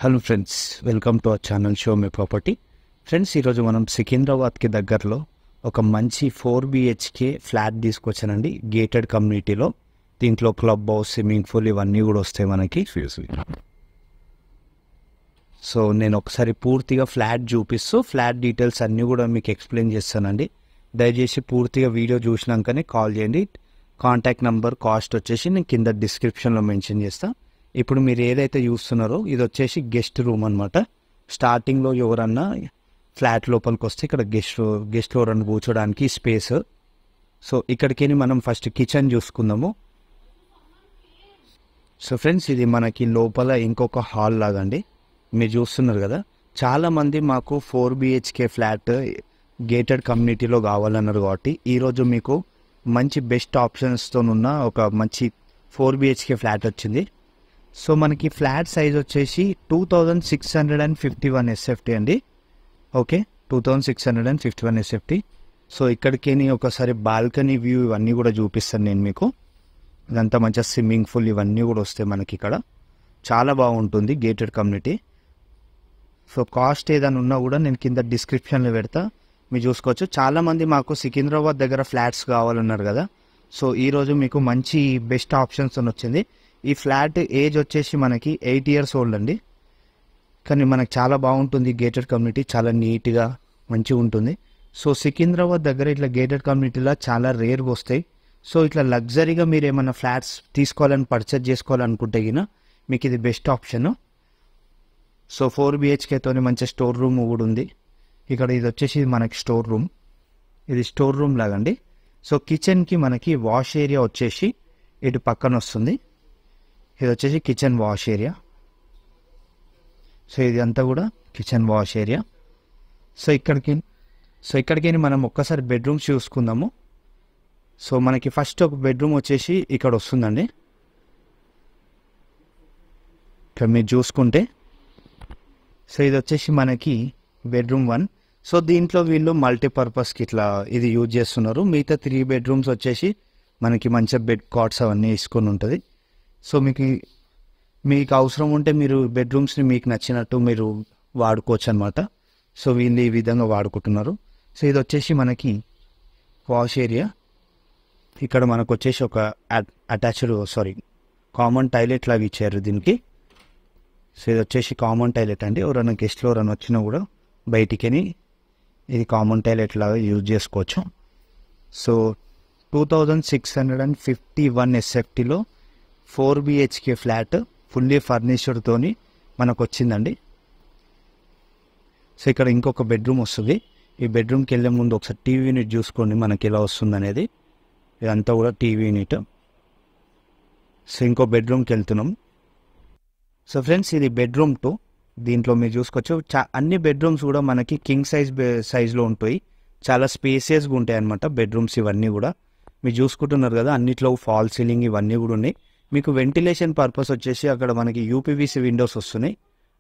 Hello friends, welcome to our channel show me property. Friends, ఈరోజు మనం సికింద్రాబాద్కి దగ్గరలో ఒక మంచి 4 BHK ఫ్లాట్ తీసుకొచ్చానండి. గేటెడ్ కమ్యూనిటీలో. దీంట్లో క్లబ్ హౌస్, స్విమ్మింగ్ పూల్ ఇవన్నీ కూడా వస్తాయి మనకి. సో నేను ఒకసారి పూర్తిగా ఫ్లాట్ చూపిస్తూ ఫ్లాట్ డీటెయిల్స్ అన్నీ కూడా మీకు ఎక్స్ప్లెయిన్ చేస్తానండి. దయచేసి పూర్తిగా వీడియో చూసినాకనే కాల్ చేయండి. కాంటాక్ట్ నెంబర్, కాస్ట్ వచ్చేసి నేను కింద డిస్క్రిప్షన్లో మెన్షన్ చేస్తాను. ఇప్పుడు మీరు ఏదైతే చూస్తున్నారో ఇది వచ్చేసి గెస్ట్ రూమ్ అనమాట. స్టార్టింగ్లో ఎవరన్నా ఫ్లాట్ లోపలికి వస్తే ఇక్కడ గెస్ట్ ఎవరన్నా కూర్చోడానికి స్పేస్. సో ఇక్కడికి మనం ఫస్ట్ కిచెన్ చూసుకుందాము. సో ఫ్రెండ్స్, ఇది మనకి లోపల ఇంకొక హాల్ లాగండి. మీరు చూస్తున్నారు కదా, చాలామంది మాకు 4 BHK ఫ్లాట్ గేటెడ్ కమ్యూనిటీలో కావాలన్నారు కాబట్టి ఈరోజు మీకు మంచి బెస్ట్ ఆప్షన్స్తో ఉన్న ఒక మంచి 4 BHK ఫ్లాట్ వచ్చింది. సో మనకి ఫ్లాట్ సైజ్ వచ్చేసి 2651 SFT అండి. Okay, 2651 SFT. సో ఇక్కడికి ఒకసారి బాల్కనీ వ్యూ ఇవన్నీ కూడా చూపిస్తాను నేను మీకు. ఇదంతా మంచిగా స్విమ్మింగ్ పూల్ ఇవన్నీ కూడా వస్తాయి మనకి ఇక్కడ. చాలా బాగుంటుంది గేటెడ్ కమ్యూనిటీ. సో కాస్ట్ ఏదైనా ఉన్నా కూడా నేను కింద డిస్క్రిప్షన్లో పెడతా, మీరు చూసుకోవచ్చు. చాలామంది మాకు సికింద్రాబాద్ దగ్గర ఫ్లాట్స్ కావాలన్నారు కదా. సో ఈరోజు మీకు మంచి బెస్ట్ ఆప్షన్స్ వచ్చింది. ఈ ఫ్లాట్ ఏజ్ వచ్చేసి మనకి 8 years ఓల్డ్ అండి. కానీ మనకు చాలా బాగుంటుంది గేటెడ్ కమ్యూనిటీ, చాలా నీట్గా మంచిగా ఉంటుంది. సో సికింద్రాబాద్ దగ్గర ఇట్లా గేటెడ్ కమ్యూనిటీలో చాలా రేర్గా వస్తాయి. సో ఇట్లా లగ్జరీగా మీరు ఏమైనా ఫ్లాట్స్ తీసుకోవాలని పర్చేజ్ చేసుకోవాలనుకుంటే గిన మీకు ఇది బెస్ట్ ఆప్షన్. సో 4 BHKతోనే మంచి స్టోర్ రూమ్ కూడా ఉంది ఇక్కడ. ఇది వచ్చేసి మనకి స్టోర్ రూమ్, ఇది స్టోర్ రూమ్ లాగండి. సో కిచెన్కి మనకి వాష్ ఏరియా వచ్చేసి ఇటు పక్కన వస్తుంది. ఇది వచ్చేసి కిచెన్ వాష్ ఏరియా. సో ఇది అంతా కూడా కిచెన్ వాష్ ఏరియా. సో ఇక్కడికి మనం ఒక్కసారి బెడ్రూమ్స్ చూసుకుందాము. సో మనకి ఫస్ట్ ఒక బెడ్రూమ్ వచ్చేసి ఇక్కడ వస్తుందండి. ఇక్కడ మీరు చూసుకుంటే, సో ఇది వచ్చేసి మనకి బెడ్రూమ్ 1. సో దీంట్లో వీళ్ళు మల్టీపర్పస్కి ఇట్లా ఇది యూజ్ చేస్తున్నారు. మిగతా 3 bedrooms వచ్చేసి మనకి మంచిగా బెడ్ కాట్స్ అవన్నీ వేసుకొని ఉంటుంది. సో మీకు అవసరం ఉంటే మీరు బెడ్రూమ్స్ని మీకు నచ్చినట్టు మీరు వాడుకోవచ్చు అనమాట. సో వీళ్ళు ఈ విధంగా వాడుకుంటున్నారు. సో ఇది వచ్చేసి మనకి వాష్ ఏరియా. ఇక్కడ మనకు వచ్చేసి ఒక కామన్ టాయిలెట్ లాగా ఇచ్చారు దీనికి. సో ఇది వచ్చేసి కామన్ టాయిలెట్ అండి. ఎవరైనా గెస్ట్లో ఎవరైనా వచ్చినా కూడా బయటికి ఇది కామన్ టాయిలెట్ లాగా యూజ్ చేసుకోవచ్చు. సో 2651 SFTలో 4 BHK ఫ్లాట్ ఫుల్లీ ఫర్నిచర్తోని మనకు వచ్చిందండి. సో ఇక్కడ ఇంకొక బెడ్రూమ్ వస్తుంది. ఈ బెడ్రూమ్కి వెళ్ళే ముందు ఒకసారి టీవీ యూనిట్ చూసుకోండి మనకి ఎలా వస్తుంది అనేది. ఇదంతా కూడా టీవీ యూనిట్. సో ఇంకో బెడ్రూమ్కి వెళ్తున్నాం. సో ఫ్రెండ్స్, ఇది బెడ్రూమ్ 2. దీంట్లో మీరు చూసుకోవచ్చు అన్ని బెడ్రూమ్స్ కూడా మనకి కింగ్ సైజ్లో ఉంటాయి. చాలా స్పేసియస్గా ఉంటాయి అన్నమాట బెడ్రూమ్స్ ఇవన్నీ కూడా. మీరు చూసుకుంటున్నారు కదా, అన్నిట్లో ఫాల్ సీలింగ్ ఇవన్నీ కూడా ఉన్నాయి. మీకు వెంటిలేషన్ పర్పస్ వచ్చేసి అక్కడ మనకి UPVC విండోస్ వస్తున్నాయి.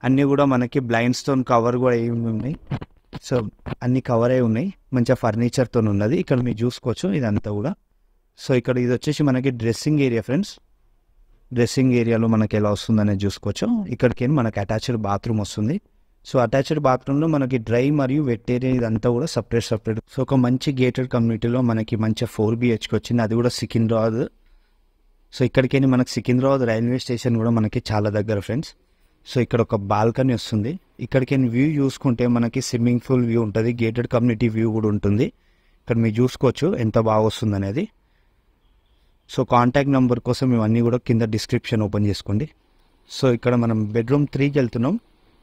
అన్నీ కూడా మనకి బ్లైండ్స్తో కవర్ కూడా అయి ఉన్నాయి. సో అన్నీ కవర్ అయి ఉన్నాయి, మంచిగా ఫర్నిచర్తో ఉన్నది. ఇక్కడ మీరు చూసుకోవచ్చు ఇదంతా కూడా. సో ఇక్కడ ఇది వచ్చేసి మనకి డ్రెస్సింగ్ ఏరియా ఫ్రెండ్స్. డ్రెస్సింగ్ ఏరియాలో మనకి ఎలా వస్తుంది అనేది చూసుకోవచ్చు. ఇక్కడికి మనకి అటాచ్డ్ బాత్రూమ్ వస్తుంది. సో అటాచ్డ్ బాత్రూంలో మనకి డ్రై మరియు వెట్ ఏరియా ఇదంతా కూడా సపరేట్. సో ఒక మంచి గేటెడ్ కమ్యూనిటీలో మనకి మంచి 4 BHK వచ్చింది, అది కూడా సికింద్రాబాద్. సో ఇక్కడికి మనకి సికింద్రాబాద్ రైల్వే స్టేషన్ కూడా మనకి చాలా దగ్గర ఫ్రెండ్స్. సో ఇక్కడ ఒక బాల్కనీ వస్తుంది. ఇక్కడికి వ్యూ చూసుకుంటే మనకి స్విమ్మింగ్ పూల్ వ్యూ ఉంటుంది, గేటెడ్ కమ్యూనిటీ వ్యూ కూడా ఉంటుంది. ఇక్కడ మీరు చూసుకోవచ్చు ఎంత బాగా వస్తుంది అనేది. సో కాంటాక్ట్ నెంబర్ కోసం ఇవన్నీ కూడా కింద డిస్క్రిప్షన్ ఓపెన్ చేసుకోండి. సో ఇక్కడ మనం బెడ్రూమ్ 3కి వెళ్తున్నాం.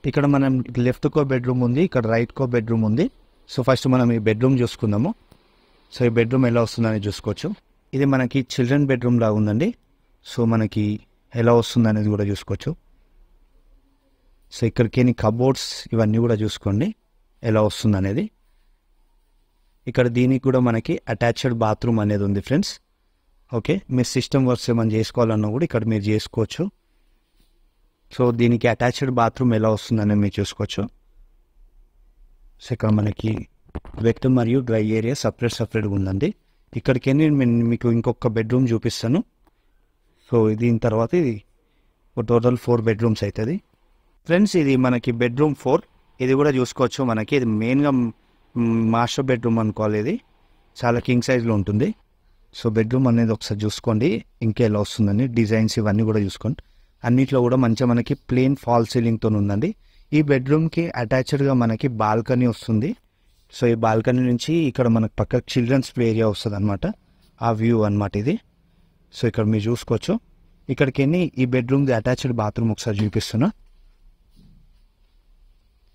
ఇక్కడ మనం లెఫ్ట్కో బెడ్రూమ్ ఉంది, ఇక్కడ రైట్కో బెడ్రూమ్ ఉంది. సో ఫస్ట్ మనం ఈ బెడ్రూమ్ చూసుకుందాము. సో ఈ బెడ్రూమ్ ఎలా వస్తుందని చూసుకోవచ్చు. ఇది మనకి చిల్డ్రన్ బెడ్రూమ్ లాగా ఉందండి. సో మనకి ఎలా వస్తుంది అనేది కూడా చూసుకోవచ్చు. సో ఇక్కడికి కబోర్డ్స్ ఇవన్నీ కూడా చూసుకోండి ఎలా వస్తుంది అనేది. ఇక్కడ దీనికి కూడా మనకి అటాచ్డ్ బాత్రూమ్ అనేది ఉంది ఫ్రెండ్స్. ఓకే, మీరు సిస్టమ్ వర్క్స్ ఏమైనా చేసుకోవాలన్నా కూడా ఇక్కడ మీరు చేసుకోవచ్చు. సో దీనికి అటాచ్డ్ బాత్రూమ్ ఎలా వస్తుందని మీరు చూసుకోవచ్చు. సో ఇక్కడ మనకి వెట్ మరియు డ్రై ఏరియా సపరేట్గా ఉందండి. ఇక్కడికి నేను మీకు ఇంకొక బెడ్రూమ్ చూపిస్తాను. సో దీని తర్వాత ఇది టోటల్ 4 bedrooms అవుతుంది. ఫ్రెండ్స్ ఇది మనకి బెడ్రూమ్ 4. ఇది కూడా చూసుకోవచ్చు మనకి. ఇది మెయిన్గా మాస్టర్ బెడ్రూమ్ అనుకోవాలి. ఇది చాలా కింగ్ సైజ్లో ఉంటుంది. సో బెడ్రూమ్ అనేది ఒకసారి చూసుకోండి ఇంకా ఎలా వస్తుందని. డిజైన్స్ ఇవన్నీ కూడా చూసుకోండి. అన్నిట్లో కూడా మంచిగా మనకి ప్లెయిన్ ఫాల్ సీలింగ్తో ఉందండి. ఈ బెడ్రూమ్కి అటాచ్డ్గా మనకి బాల్కనీ వస్తుంది. సో ఈ బాల్కనీ నుంచి ఇక్కడ మనకు పక్క చిల్డ్రన్స్ ప్లే ఏరియా వస్తుంది అనమాట. ఆ వ్యూ అనమాట ఇది. సో ఇక్కడ మీరు చూసుకోవచ్చు. ఇక్కడికి ఈ బెడ్రూమ్ది అటాచ్డ్ బాత్రూమ్ ఒకసారి చూపిస్తున్నా.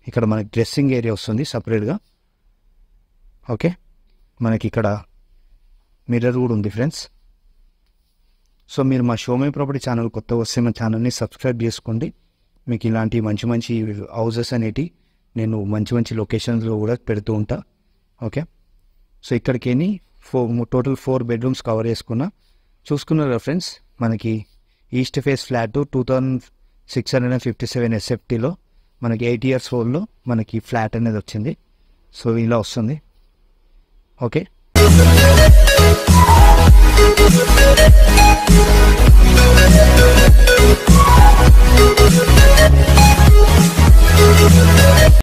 ఇక్కడ మనకి డ్రెస్సింగ్ ఏరియా వస్తుంది సపరేట్గా. ఓకే, మనకి ఇక్కడ మిర్రర్ కూడా ఉంది ఫ్రెండ్స్. సో మీరు మా షోమే ప్రాపర్టీ ఛానల్ కొత్తగా వస్తే మా ఛానల్ని సబ్స్క్రైబ్ చేసుకోండి. మీకు ఇలాంటి మంచి మంచి హౌసెస్ అనేటివి నేను మంచి మంచి లొకేషన్స్లో కూడా పెడుతూ ఉంటా. ఓకే, సో ఇక్కడికి టోటల్ 4 బెడ్రూమ్స్ కవర్ చేసుకున్నా. చూసుకున్నారా ఫ్రెండ్స్, మనకి ఈస్ట్ ఫేస్ ఫ్లాట్ 2657 SFTలో మనకి 8 years ఓల్డ్లో మనకి ఫ్లాట్ అనేది వచ్చింది. సో ఇలా వస్తుంది. ఓకే.